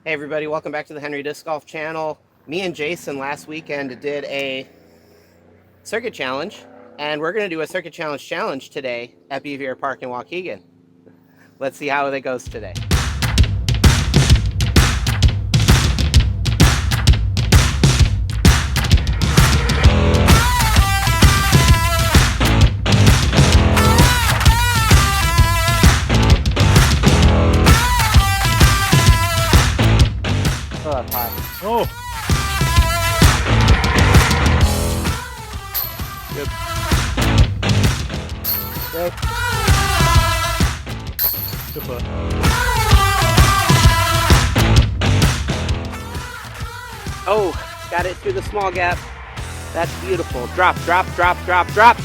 Hey everybody, welcome back to the Henry Disc Golf channel. Me and Jason last weekend did a circuit challenge, and we're going to do a circuit challenge today at Bevier Park in Waukegan. Let's see how it goes today. Oh, that's hot. Oh! Good. Good. Good putt. Oh, got it through the small gap. That's beautiful. Drop, drop, drop, drop, drop.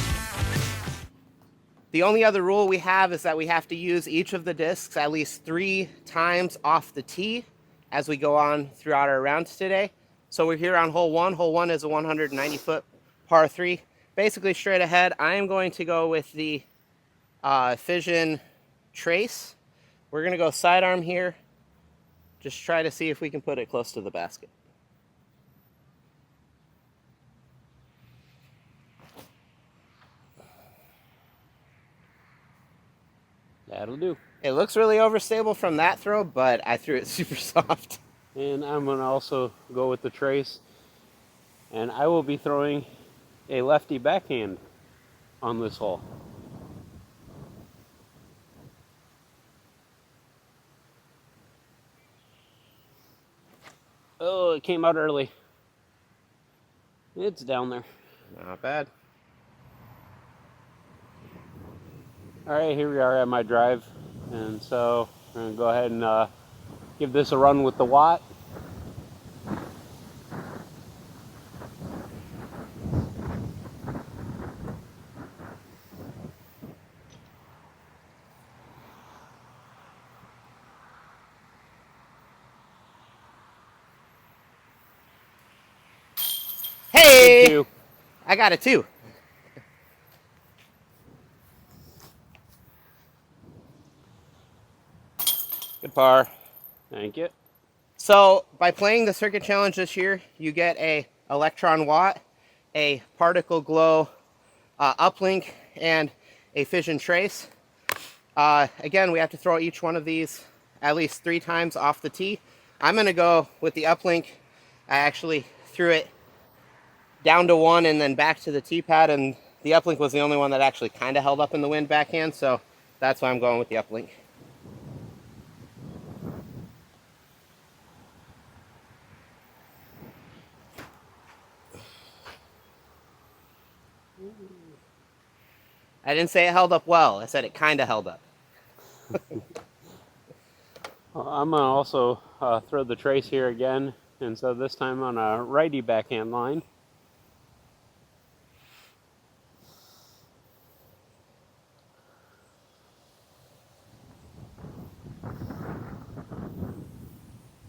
The only other rule we have is that we have to use each of the discs at least 3 times off the tee as we go on throughout our rounds today. So we're here on hole 1. Hole 1 is a 190-foot par 3. Basically straight ahead, I am going to go with the Fission Trace. We're going to go sidearm here. Just try to see if we can put it close to the basket. That'll do. It looks really overstable from that throw, but I threw it super soft. And I'm going to also go with the Trace. And I will be throwing a lefty backhand on this hole. Oh, it came out early. It's down there. Not bad. All right, here we are at my drive. And so I'm going to go ahead and give this a run with the Watt. Hey! Two. I got it too. Good par. Thank you. So by playing the circuit challenge this year, you get a Electron Watt, a Particle Glow uplink, and a Fission Trace. Again, we have to throw each one of these at least 3 times off the tee. I'm going to go with the uplink. I actually threw it down to 1 and then back to the tee pad, and the uplink was the only one that actually kind of held up in the wind backhand, so that's why I'm going with the uplink. I didn't say it held up well. I said it kind of held up. I'm going to also throw the Trace here again, and so this time on a righty backhand line.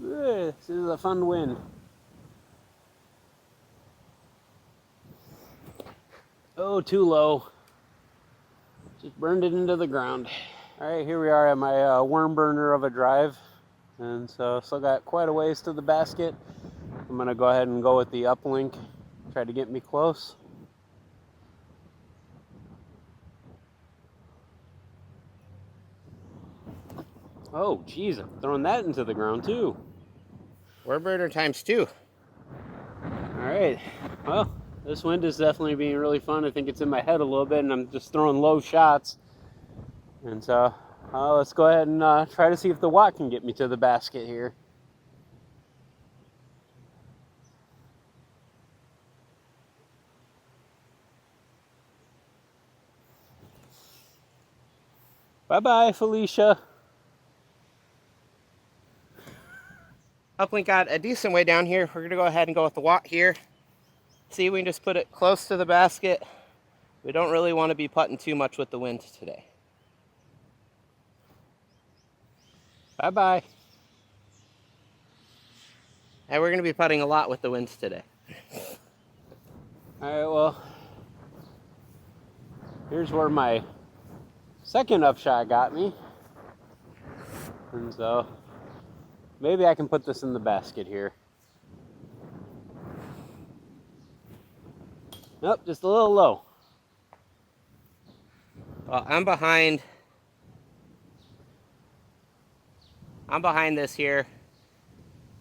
This is a fun win. Oh, too low. Just burned it into the ground. All right, here we are at my worm burner of a drive. And so still got quite a ways to the basket. I'm gonna go ahead and go with the uplink. Try to get me close. Oh, geez, I'm throwing that into the ground too. Worm burner times 2. All right, well, this wind is definitely being really fun. I think it's in my head a little bit, and I'm just throwing low shots. And so let's go ahead and try to see if the Watt can get me to the basket here. Bye-bye, Felicia. Uplink got a decent way down here. We're going to go ahead and go with the Watt here. See, we can just put it close to the basket. We don't really want to be putting too much with the wind today. Bye-bye. And we're going to be putting a lot with the winds today. All right, well, here's where my second upshot got me. And so Maybe I can put this in the basket here. Nope, just a little low. Well, I'm behind this here.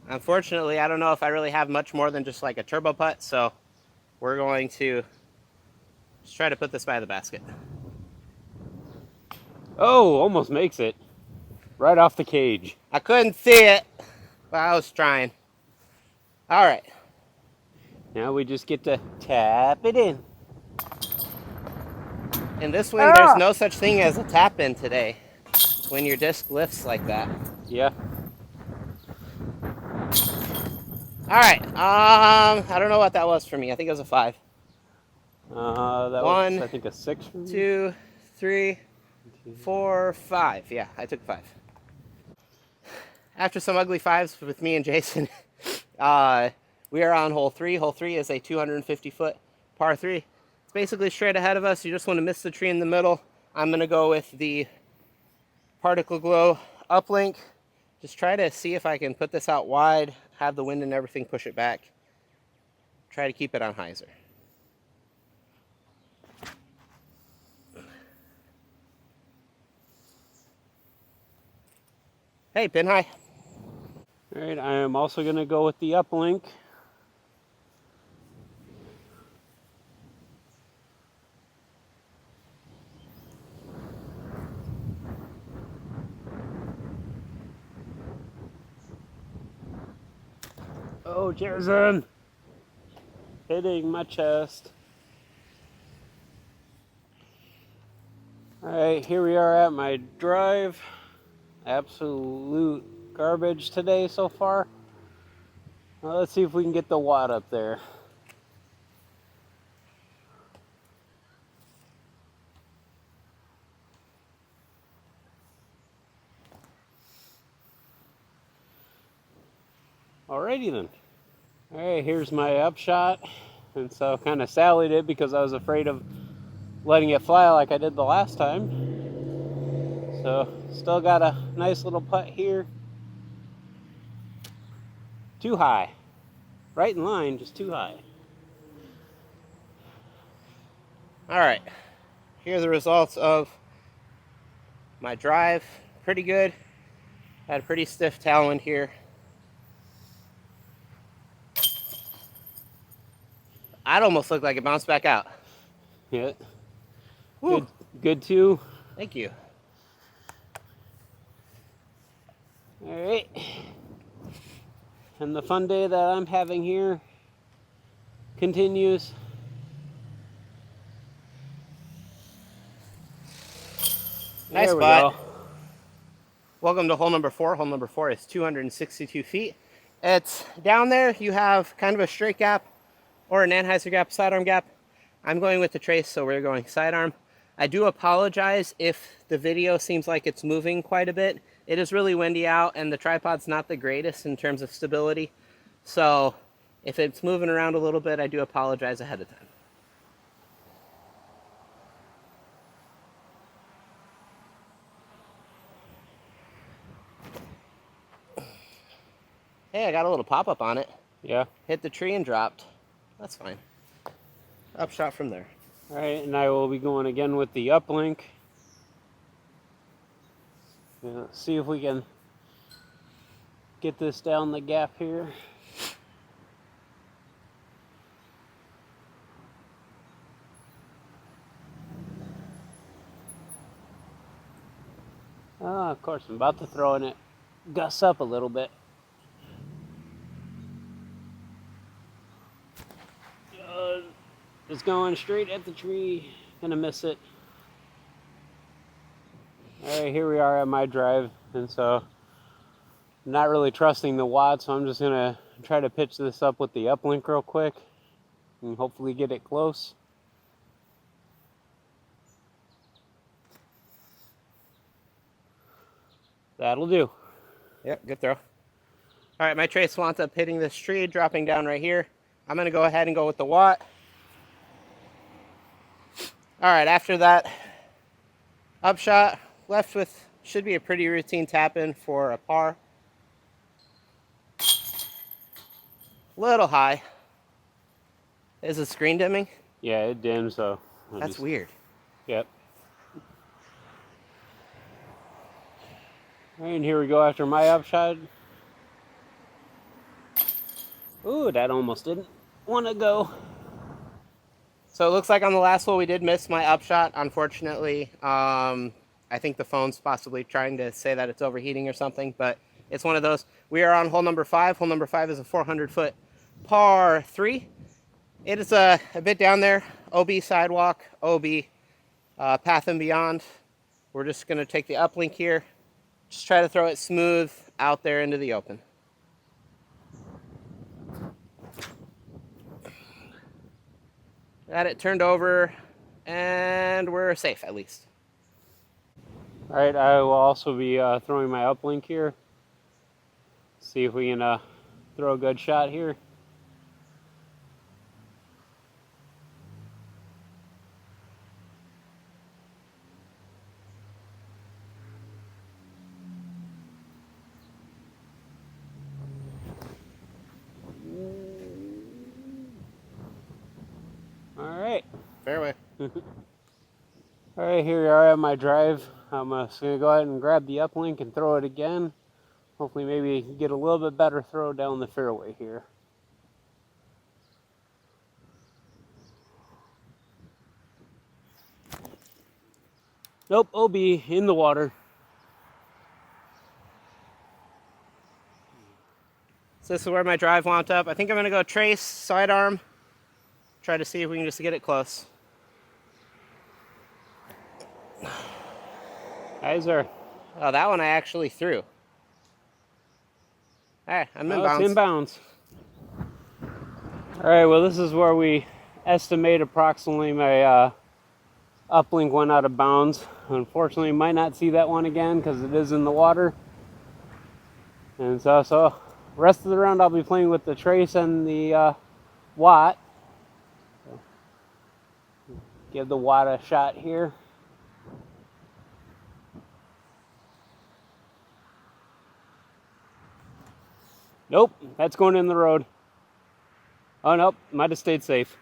Unfortunately, I don't know if I really have much more than just like a turbo putt, so we're going to just try to put this by the basket. Oh, almost makes it. Right off the cage. I couldn't see it, but I was trying. All right. Now we just get to tap it in. In this swing, there's no such thing as a tap in today when your disc lifts like that. Yeah. All right. I don't know what that was for me. I think it was a 5. That One, was, I think, a 6 for me. 2, 3, 4, 5. Yeah, I took 5. After some ugly 5s with me and Jason, we are on hole 3. Hole 3 is a 250-foot par 3. It's basically straight ahead of us. You just want to miss the tree in the middle. I'm going to go with the Particle Glow uplink. Just try to see if I can put this out wide, have the wind and everything push it back. Try to keep it on hyzer. Hey, pin high. All right, I am also going to go with the uplink. Oh, Jason! Hitting my chest. All right, here we are at my drive. Absolute garbage today so far. Well, let's see if we can get the watt up there. Alrighty then. Alright, here's my upshot. And so kind of sallied it because I was afraid of letting it fly like I did the last time. So still got a nice little putt here. Too high. Right in line, just too high. All right, here are the results of my drive. Pretty good. Had a pretty stiff tailwind here. I'd almost look like it bounced back out. Yeah. Woo. Good too. Thank you. Alright. And the fun day that I'm having here continues. Nice There we spot. go. Welcome to hole number 4. Hole number 4 is 262 feet. It's down there. You have kind of a straight gap or an Anheuser gap, sidearm gap. I'm going with the trace, so we're going sidearm. I do apologize if the video seems like it's moving quite a bit. It is really windy out, and the tripod's not the greatest in terms of stability. So if it's moving around a little bit, I do apologize ahead of time. Hey, I got a little pop-up on it. Yeah. Hit the tree and dropped. That's fine. Upshot from there. Alright, and I will be going again with the uplink. Let's see if we can get this down the gap here. Of course, I'm about to throw in it. Gusts up a little bit. It's going straight at the tree. Gonna miss it. Alright, here we are at my drive. And so, I'm not really trusting the watt, so I'm just gonna try to pitch this up with the uplink real quick. And hopefully get it close. That'll do. Yep, good throw. All right, my trace winds up hitting this tree, dropping down right here. I'm going to go ahead and go with the watt. All right, after that upshot, left with should be a pretty routine tap in for a par. Little high. Is the screen dimming? Yeah, it dims, so. That's weird. Yep. All right, and here we go after my upshot. Ooh, that almost didn't want to go. So it looks like on the last hole we did miss my upshot, unfortunately. I think the phone's possibly trying to say that it's overheating or something, but it's one of those. We are on hole number 5. Hole number 5 is a 400-foot par 3. It is a bit down there. OB sidewalk, OB path and beyond. We're just going to take the uplink here. Just try to throw it smooth out there into the open. Got it turned over, and we're safe at least. All right, I will also be throwing my uplink here. See if we can throw a good shot here. All right. Fairway. All right, here we are at my drive. I'm just going to go ahead and grab the uplink and throw it again. Hopefully maybe get a little bit better throw down the fairway here. Nope, OB in the water. So this is where my drive wound up. I think I'm going to go trace, sidearm, try to see if we can just get it close. Hyzer. Oh, that one I actually threw. All right, I'm in bounds. It's in bounds. All right, well, this is where we estimate approximately my uplink went out of bounds. Unfortunately, you might not see that one again because it is in the water. And so rest of the round I'll be playing with the trace and the watt. Give the watt a shot here. Nope, that's going in the road. Oh, nope, might have stayed safe.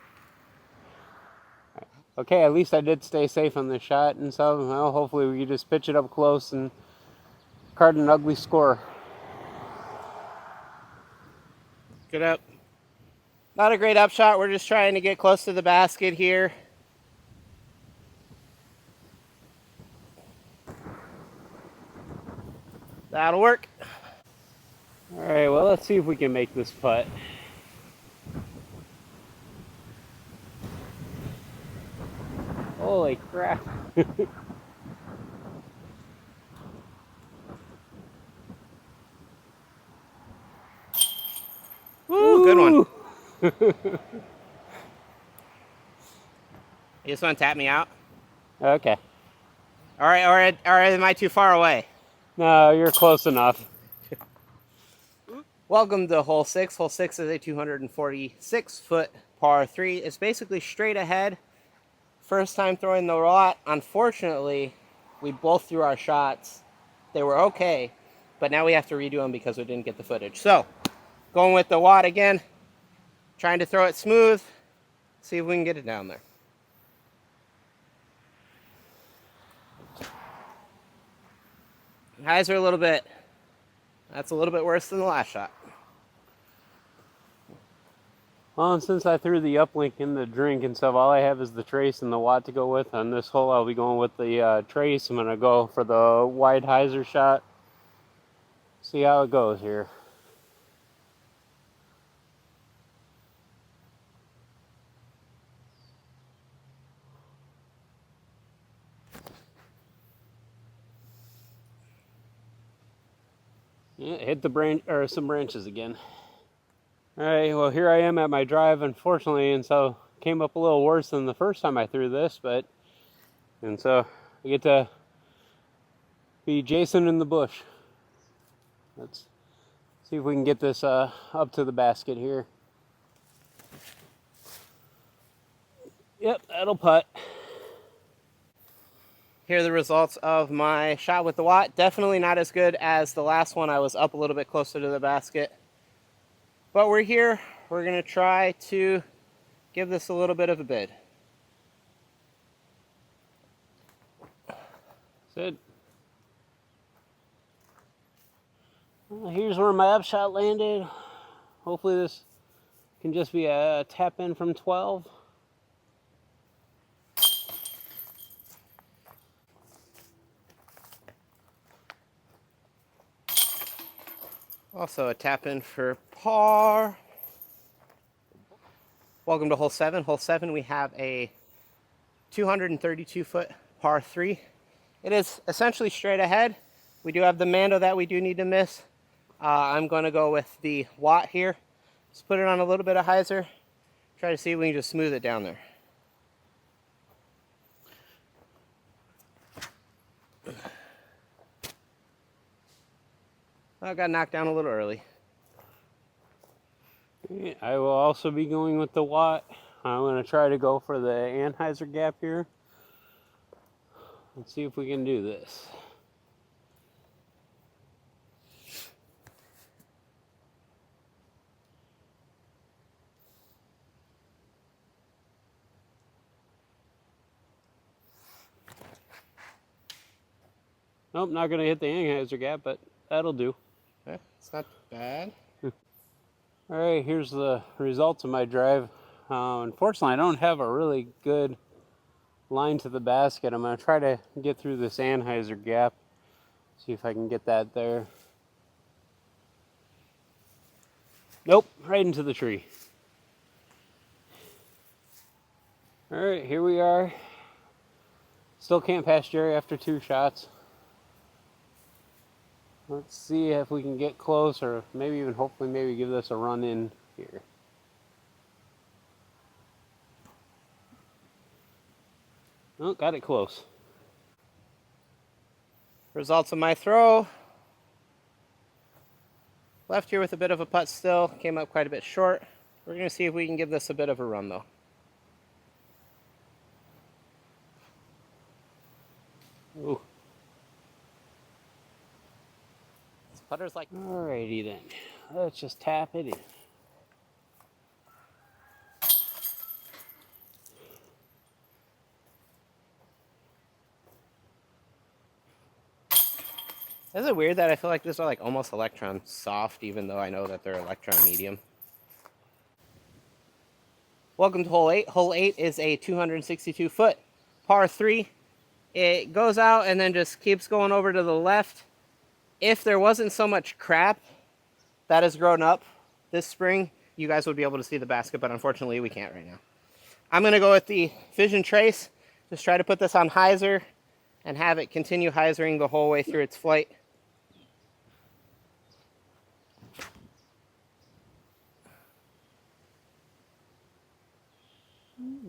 Okay, at least I did stay safe on this shot, and so well, hopefully we can just pitch it up close and card an ugly score. Good up. Not a great upshot. We're just trying to get close to the basket here. That'll work. All right, well, let's see if we can make this putt. Holy crap. Woo, good one. You just want to tap me out? Okay. All right, am I too far away? No, you're close enough. Welcome to hole 6. Hole 6 is a 246-foot par 3. It's basically straight ahead. First time throwing the lot. Unfortunately, we both threw our shots. They were okay, but now we have to redo them because we didn't get the footage. So, going with the watt again. Trying to throw it smooth. See if we can get it down there. Highs are a little bit. That's a little bit worse than the last shot. Well, and since I threw the uplink in the drink and stuff, all I have is the trace and the watt to go with. On this hole, I'll be going with the trace. I'm going to go for the wide hyzer shot. See how it goes here. Yeah, hit the branch or some branches again. All right, well, here I am at my drive, unfortunately, and so came up a little worse than the first time I threw this, and so I get to be Jason in the bush. Let's see if we can get this up to the basket here. Yep, that'll putt. Here are the results of my shot with the watt. Definitely not as good as the last one. I was up a little bit closer to the basket. But we're here. we're going to try to give this a little bit of a bid. That's it. Well, here's where my upshot landed. Hopefully this can just be a tap in from 12. Also a tap in for par. Welcome to hole 7. Hole 7, we have a 232 foot par 3. It is essentially straight ahead. We do have the Mando that we do need to miss. I'm going to go with the Watt here. Just put it on a little bit of hyzer. Try to see if we can just smooth it down there. I got knocked down a little early. I will also be going with the Watt. I'm going to try to go for the Anheuser gap here. Let's see if we can do this. Nope, not going to hit the Anheuser gap, but that'll do. Okay, it's not bad. All right, here's the results of my drive. Unfortunately, I don't have a really good line to the basket. I'm going to try to get through this Anheuser gap. See if I can get that there. Nope, right into the tree. All right, here we are. Still can't pass Jerry after 2 shots. Let's see if we can get close, or maybe even hopefully maybe give this a run in here. Oh, got it close. Results of my throw. Left here with a bit of a putt still. Came up quite a bit short. We're going to see if we can give this a bit of a run though. Ooh. This putter's like... Alrighty then. Let's just tap it in. Is it weird that I feel like these are like almost Electron soft, even though I know that they're Electron medium? Welcome to hole 8. Hole 8 is a 262 foot par 3. It goes out and then just keeps going over to the left. If there wasn't so much crap that has grown up this spring, you guys would be able to see the basket, but unfortunately we can't right now. I'm going to go with the Vision Trace. Just try to put this on hyzer and have it continue hyzering the whole way through its flight.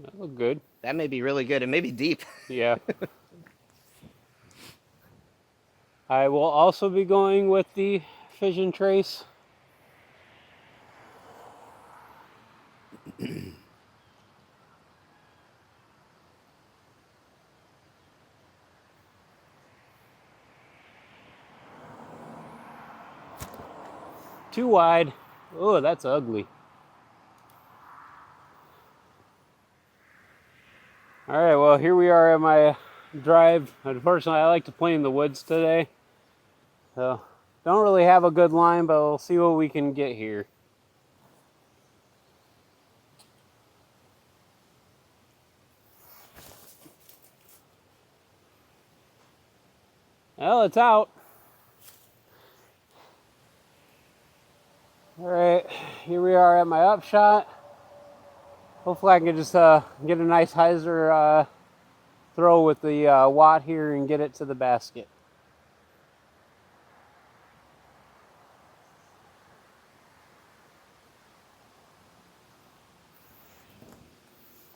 That looked good. That may be really good. It may be deep. Yeah. I will also be going with the Vision Trace. Too wide. Oh, that's ugly. All right, well, here we are at my drive. Unfortunately, I like to play in the woods today. So, don't really have a good line, but we'll see what we can get here. Well, it's out. All right, here we are at my upshot. Hopefully I can just get a nice hyzer throw with the Watt here and get it to the basket.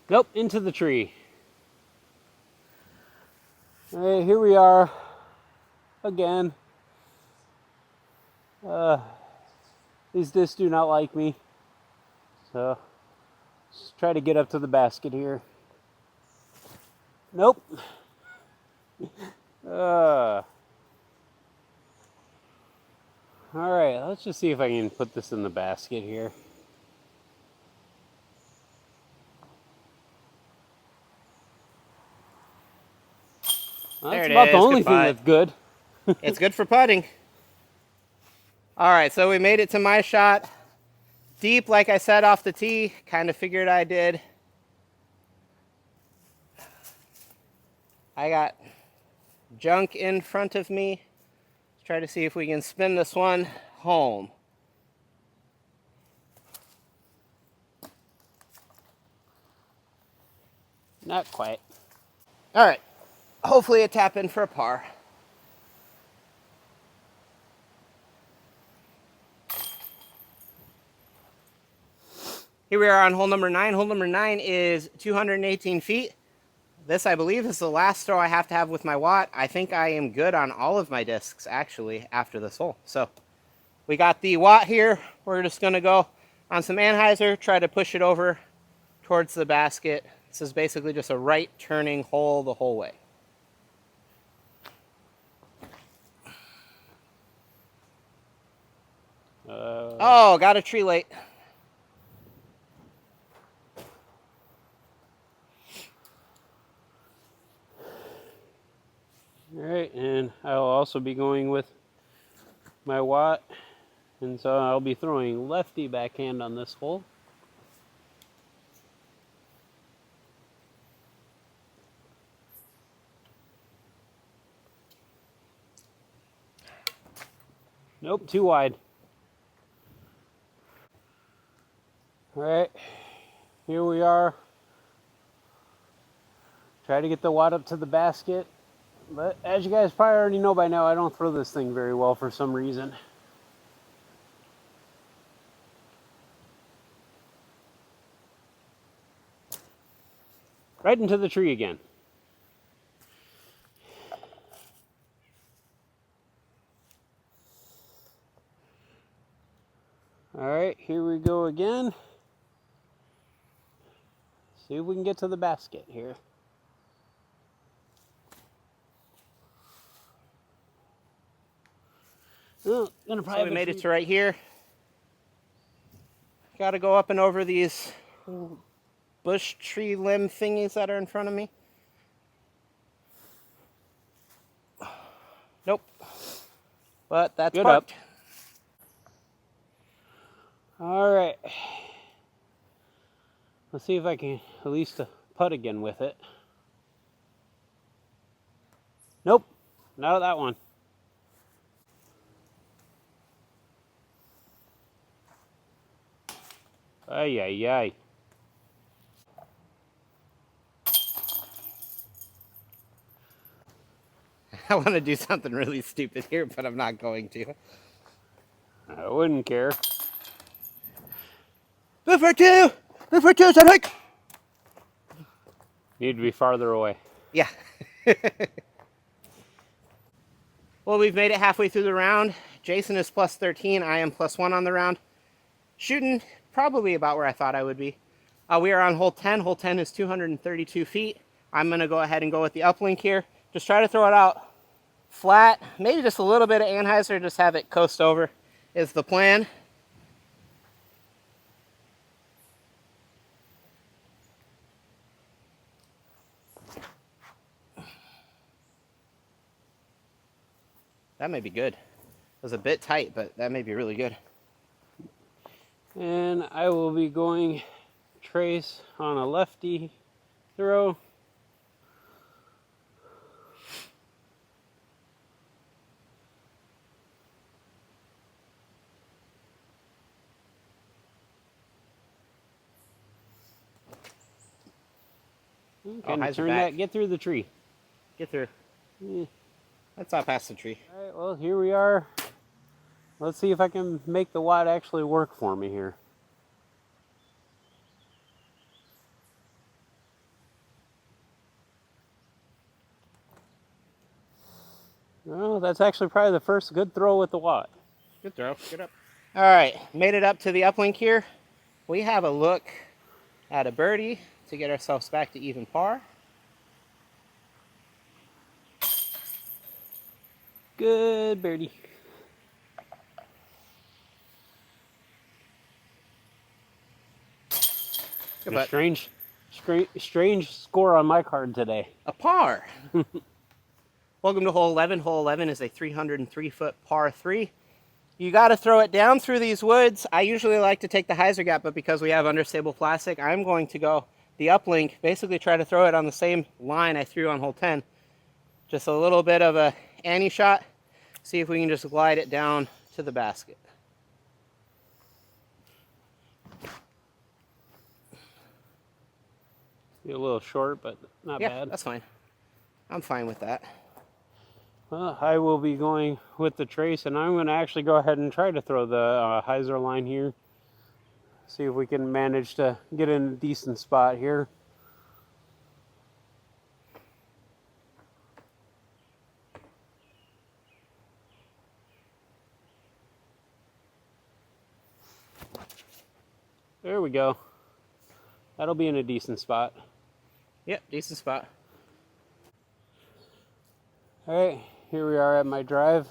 Nope, into the tree. All right, here we are again. These discs do not like me, so just try to get up to the basket here. Nope. All right, let's just see if I can put this in the basket here. Well, There that's it about the is. only Good thing putt. that's good. It's good for putting. All right, so we made it to my shot. Deep, like I said, off the tee. Kind of figured I did. I got junk in front of me. Let's try to see if we can spin this one home. Not quite. All right, hopefully a tap in for a par. Here we are on hole number 9. Hole number 9 is 218 feet. This, I believe, is the last throw I have to have with my Watt. I think I am good on all of my discs, actually, after this hole. So we got the Watt here. We're just going to go on some Anheuser, try to push it over towards the basket. This is basically just a right turning hole the whole way. Oh, got a tree late. All right, and I'll also be going with my Watt, and so I'll be throwing lefty backhand on this hole. Nope, too wide. All right, here we are. Try to get the Watt up to the basket. But as you guys probably already know by now, I don't throw this thing very well for some reason. Right into the tree again. All right, here we go again. See if we can get to the basket here. Oh, gonna probably So we made it to right here. Got to go up and over these bush tree limb thingies that are in front of me. Nope. But that's Good parked. All right. Let's see if I can at least putt again with it. Nope, not that one. Ay, ay, ay. I want to do something really stupid here, but I'm not going to. I wouldn't care. Go for two! Go for two, Cedric! Need to be farther away. Yeah. Well, we've made it halfway through the round. Jason is plus 13. I am plus 1 on the round. Shooting probably about where I thought I would be. We are on hole 10. Hole 10 is 232 feet. I'm going to go ahead and go with the uplink here. Just try to throw it out flat. Maybe just a little bit of Anheuser. Just have it coast over is the plan. That may be good. It was a bit tight, but that may be really good. And I will be going trace on a lefty throw. Kind of turn that, get through the tree. Get through. Yeah. That's not past the tree. All right, well, here we are. Let's see if I can make the Watt actually work for me here. Well, that's actually probably the first good throw with the Watt. Good throw. Get up. All right, made it up to the uplink here. We have a look at a birdie to get ourselves back to even par. Good birdie. Good putt. Strange score on my card today. A par. Welcome to hole 11. Hole 11 is a 303-foot par 3. You got to throw it down through these woods. I usually like to take the hyzer gap, but because we have understable plastic, I'm going to go the uplink, basically try to throw it on the same line I threw on hole 10. Just a little bit of a Annie shot. See if we can just glide it down to the basket. You're a little short, but not Yeah, bad. that's fine. I'm fine with that. Well, I will be going with the trace, and I'm going to actually go ahead and try to throw the hyzer line here. See if we can manage to get in a decent spot here. There we go. That'll be in a decent spot. Yep, decent spot. All right, here we are at my drive,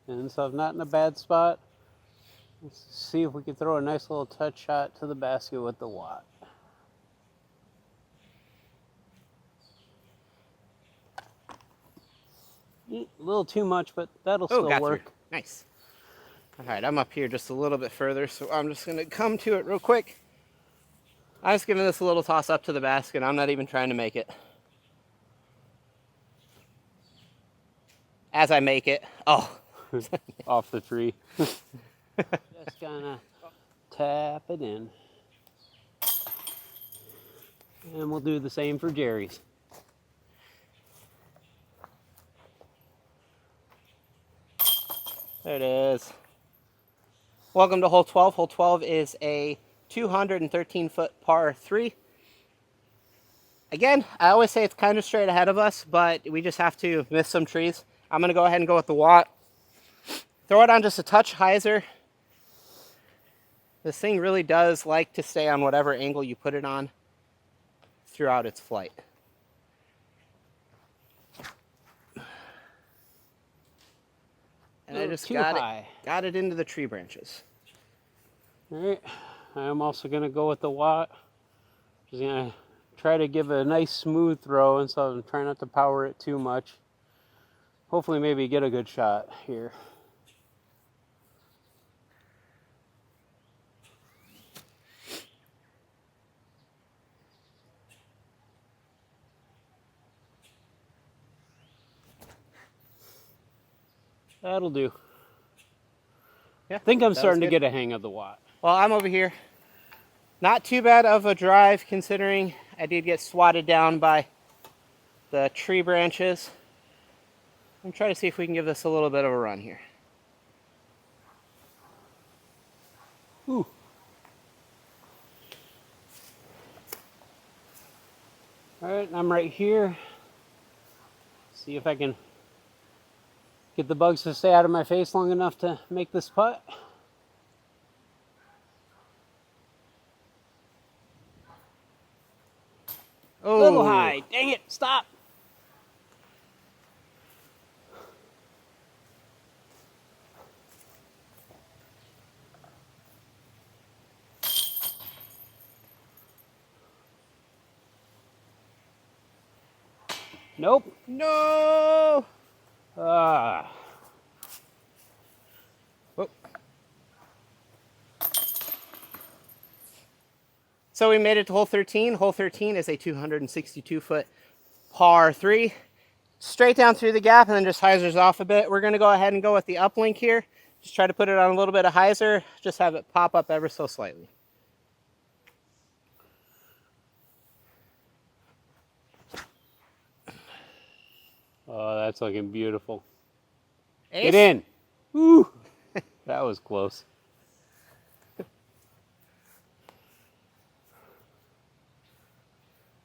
and so I'm not in a bad spot. Let's see if we can throw a nice little touch shot to the basket with the watt. A little too much, but that'll still got work. through. Nice. All right, I'm up here just a little bit further, so I'm just going to come to it real quick. I'm just giving this a little toss up to the basket. I'm not even trying to make it. As I make it, oh. Off the tree. Just kind of tap it in. And we'll do the same for Jerry's. There it is. Welcome to hole 12. Hole 12 is a 213-foot par 3. Again, I always say it's kind of straight ahead of us, but we just have to miss some trees. I'm going to go ahead and go with the watt. Throw it on just a touch hyzer. This thing really does like to stay on whatever angle you put it on throughout its flight. And I just got it into the tree branches. All right, I'm also gonna go with the watt. Just gonna try to give it a nice smooth throw, and so I'm trying not to power it too much. Hopefully maybe get a good shot here. That'll do. Yeah, I think I'm starting to get a hang of the watt. Well, I'm over here. Not too bad of a drive considering I did get swatted down by the tree branches. I'm trying to see if we can give this a little bit of a run here. Ooh. All right, I'm right here. See if I can get the bugs to stay out of my face long enough to make this putt. Oh. A little high. Dang it, stop. Nope. No! Ah. Oh. So we made it to hole 13. Hole 13 is a 262-foot par 3. Straight down through the gap and then just hyzers off a bit. We're going to go ahead and go with the uplink here. Just try to put it on a little bit of hyzer. Just have it pop up ever so slightly. Oh, that's looking beautiful. Ace? Get in. Woo. That was close.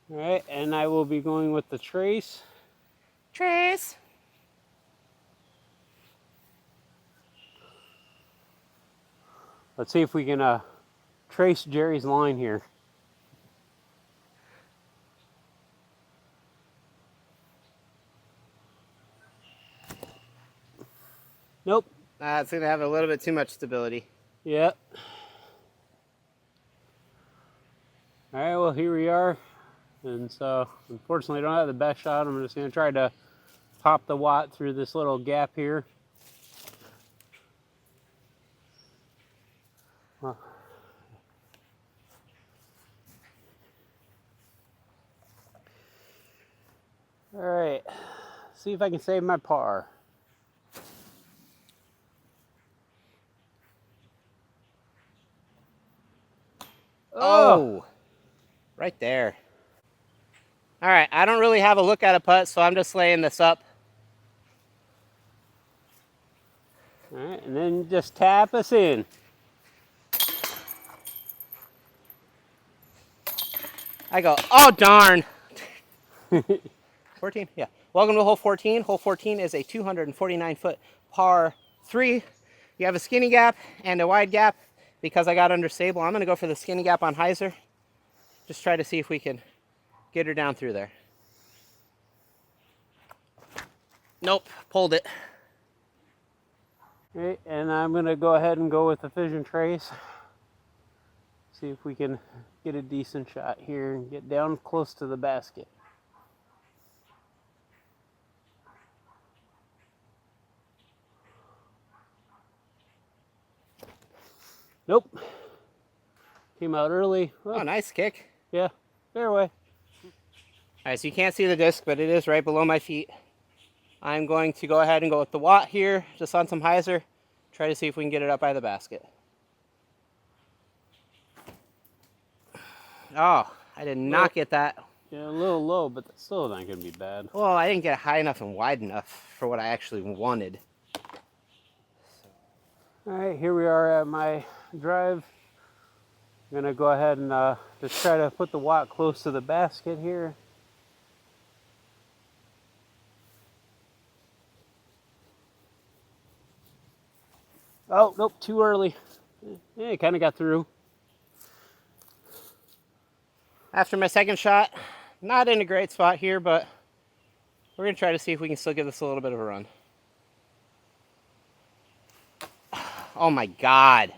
All right, and I will be going with the trace. Trace. Let's see if we can trace Jerry's line here. Nope. It's going to have a little bit too much stability. Yep. All right, well, here we are. And so, unfortunately, I don't have the best shot. I'm just going to try to pop the watt through this little gap here. Well, all right, see if I can save my par. Oh, right there. All right, I don't really have a look at a putt, so I'm just laying this up. All right, and then just tap us in. I go, oh darn. 14, yeah. Welcome to hole 14. Hole 14 is a 249-foot par 3. You have a skinny gap and a wide gap. Because I got under stable, I'm going to go for the skinny gap on hyzer. Just try to see if we can get her down through there. Nope, pulled it. Okay, and I'm going to go ahead and go with the Fission Trace. See if we can get a decent shot here and get down close to the basket. Nope. Came out early. Oh, nice kick. Yeah, fairway. All right, so you can't see the disc, but it is right below my feet. I'm going to go ahead and go with the watt here, just on some hyzer. Try to see if we can get it up by the basket. Oh, I did not get that. Yeah, a little low, but that's still not going to be bad. Well, I didn't get it high enough and wide enough for what I actually wanted. All right, here we are at my drive. I'm going to go ahead and just try to put the watt close to the basket here. Oh, nope, too early. Yeah, it kind of got through. After my second shot, not in a great spot here, but we're going to try to see if we can still give this a little bit of a run. Oh my God.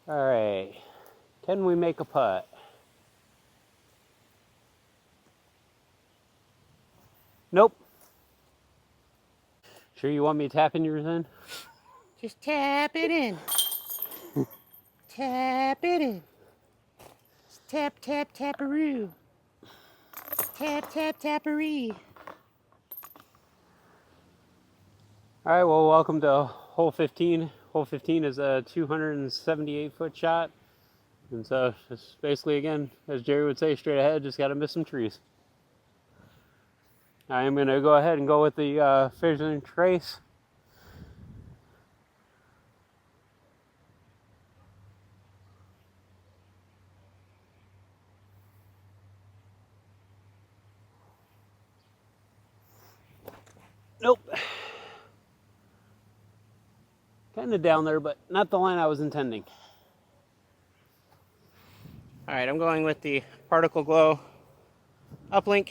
All right, can we make a putt? Nope. Sure you want me tapping yours in? Just tap it in. Tap it in. Just tap, tap, taparoo. Tap, tap, taparee. All right, well, welcome to hole 15. Hole 15 is a 278-foot shot. And so just basically, again, as Jerry would say, straight ahead, just got to miss some trees. I am going to go ahead and go with the Fission Trace. Nope. Kind of down there, but not the line I was intending. All right, I'm going with the Particle Glow uplink.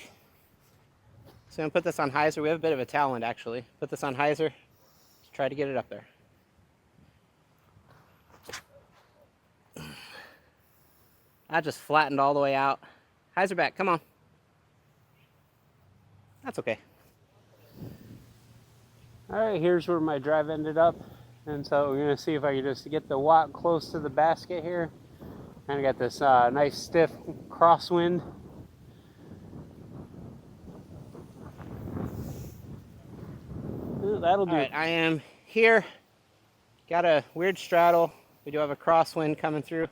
So I'm going to put this on hyzer. We have a bit of a talent, actually. Put this on hyzer. Let's try to get it up there. I just flattened all the way out. Hyzer back, come on. That's okay. All right, here's where my drive ended up. And so we're going to see if I can just get the watt close to the basket here. And I got this nice stiff crosswind. That'll do. All right, I am here. Got a weird straddle. We do have a crosswind coming through.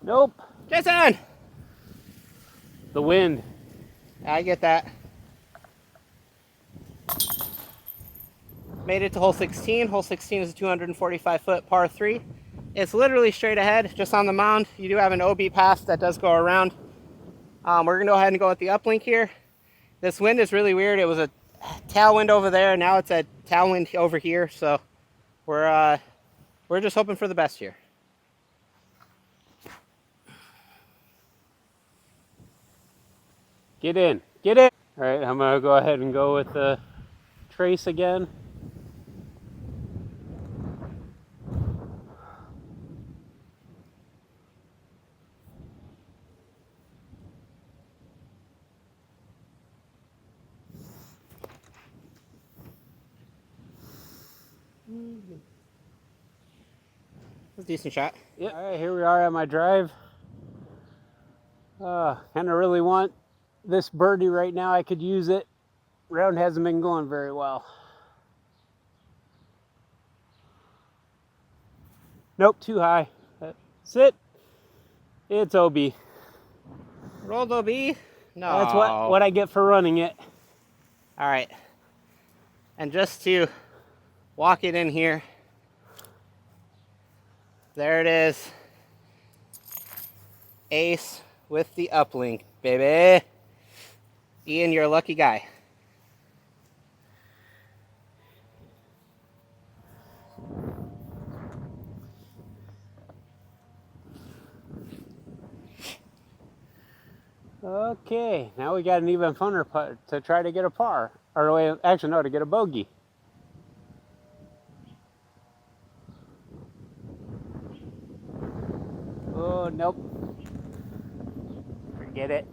Nope. Jason! The wind. I get that. Made it to hole 16. Hole 16 is a 245-foot par 3. It's literally straight ahead, just on the mound. You do have an OB path that does go around. We're gonna go ahead and go with the uplink here. This wind is really weird. It was a tailwind over there, now it's a tailwind over here. So we're just hoping for the best here. Get in, get in. All right, I'm gonna go ahead and go with the trace again. That's a decent shot. Yep. All right, here we are at my drive. Kind of really want this birdie right now. I could use it. Round hasn't been going very well. Nope, too high. Sit. It's OB. Rolled OB? No. That's what I get for running it. All right. And just to walk it in here, there it is. Ace with the uplink, baby. Ian, you're a lucky guy. Okay, now we got an even funner putt to try to get a par. Or wait, actually no, to get a bogey. Oh, nope. Forget it.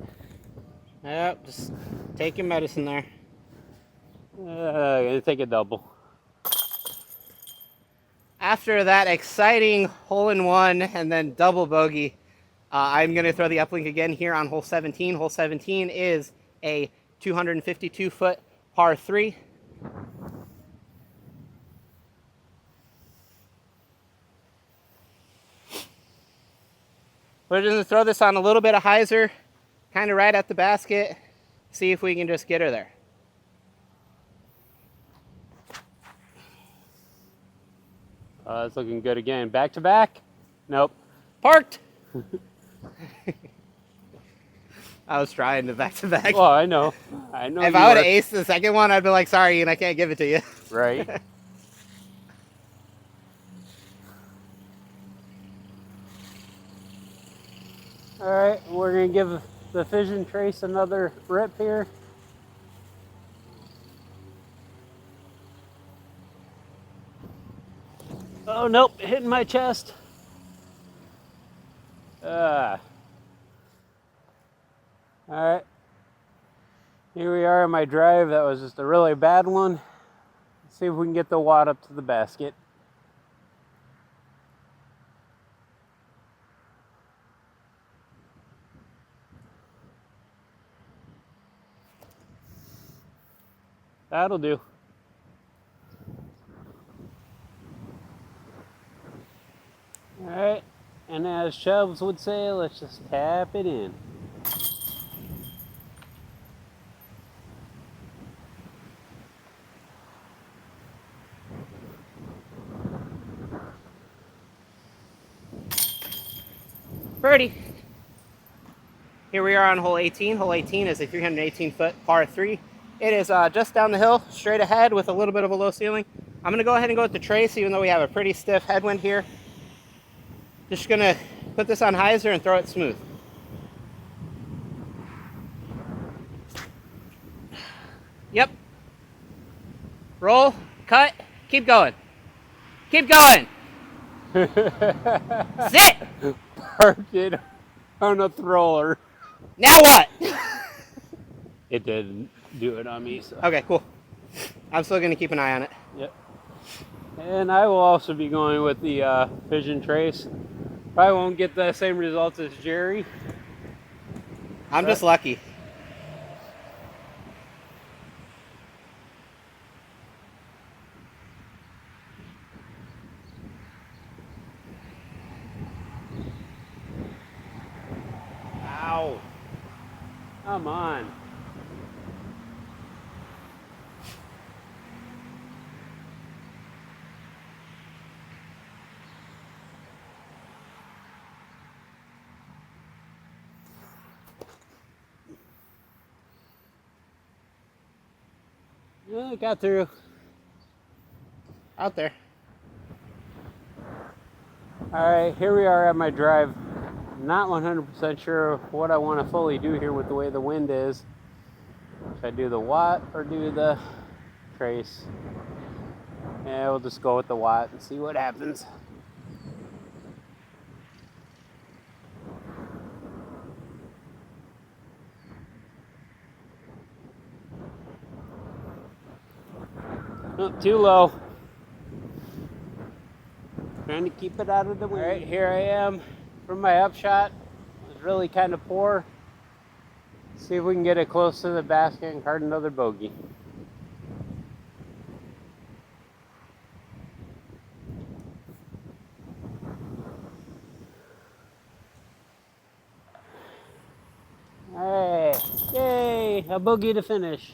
Yep, just take your medicine there. Gonna take a double. After that exciting hole-in-one and then double bogey, I'm going to throw the uplink again here on hole 17. Hole 17 is a 252-foot par 3. We're just going to throw this on a little bit of hyzer, kind of right at the basket, see if we can just get her there. It's looking good again. Back to back? Nope. Parked! I was trying to back to back. Well, I know. I know. If I would have aced the second one, I'd be like, sorry, Ian, I can't give it to you. Right. All right, we're gonna give the Fission Trace another rip here. Oh nope, hitting my chest. All right. Here we are in my drive. That was just a really bad one. Let's see if we can get the wad up to the basket. That'll do. All right, and as Chubbs would say, let's just tap it in. Birdie. Here we are on hole 18. Hole 18 is a 318-foot par 3. It is just down the hill, straight ahead with a little bit of a low ceiling. I'm going to go ahead and go with the trace, even though we have a pretty stiff headwind here. Just going to put this on hyzer and throw it smooth. Yep. Roll, cut, keep going. Keep going. Sit. Park it on a thrower. Now what? It didn't do it on me. So. Okay, cool. I'm still going to keep an eye on it. Yep. And I will also be going with the Fission Trace. Probably won't get the same results as Jerry. I'm just lucky. Ow. Come on. Got through. Out there. Alright, here we are at my drive. Not 100% sure what I want to fully do here with the way the wind is. Should I do the watt or do the trace? Yeah, we'll just go with the watt and see what happens. Oh, too low. Trying to keep it out of the wind. All right, here I am from my upshot. It was really kind of poor. See if we can get it close to the basket and card another bogey. All right, yay, a bogey to finish.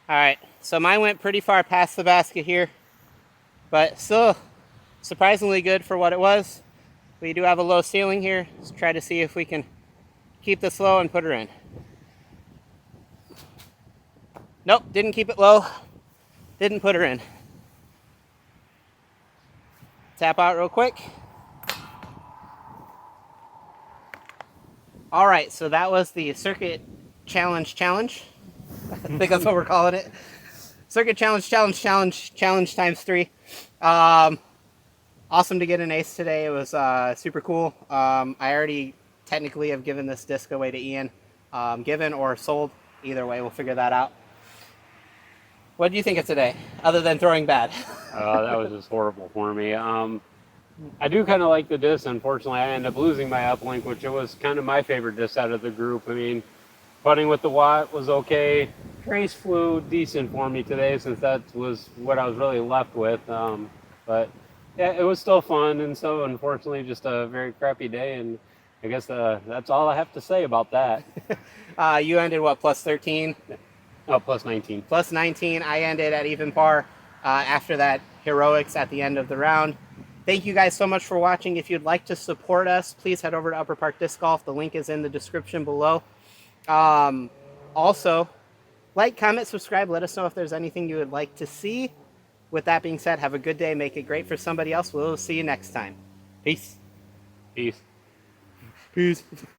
All right, so mine went pretty far past the basket here, but still surprisingly good for what it was. We do have a low ceiling here. Let's try to see if we can keep this low and put her in. Nope, didn't keep it low. Didn't put her in. Tap out real quick. All right, so that was the Circuit Challenge. I think that's what we're calling it. Circuit Challenge times 3. Awesome to get an ace today. It was super cool. I already technically have given this disc away to Ian. Given or sold, either way, we'll figure that out. What do you think of today, other than throwing bad? That was just horrible for me. I do kind of like the disc. Unfortunately, I ended up losing my uplink, which was kind of my favorite disc out of the group. I mean, putting with the watt was okay. Trace flew decent for me today, since that was what I was really left with. But yeah, it was still fun, and so unfortunately, just a very crappy day. And I guess that's all I have to say about that. You ended what, plus 13? Oh, plus 19. Plus 19. I ended at even par after that heroics at the end of the round. Thank you guys so much for watching. If you'd like to support us, please head over to Upper Park Disc Golf. The link is in the description below. Also, like, comment, subscribe. Let us know if there's anything you would like to see. With that being said, have a good day. Make it great for somebody else. We'll see you next time. Peace. Peace. Peace.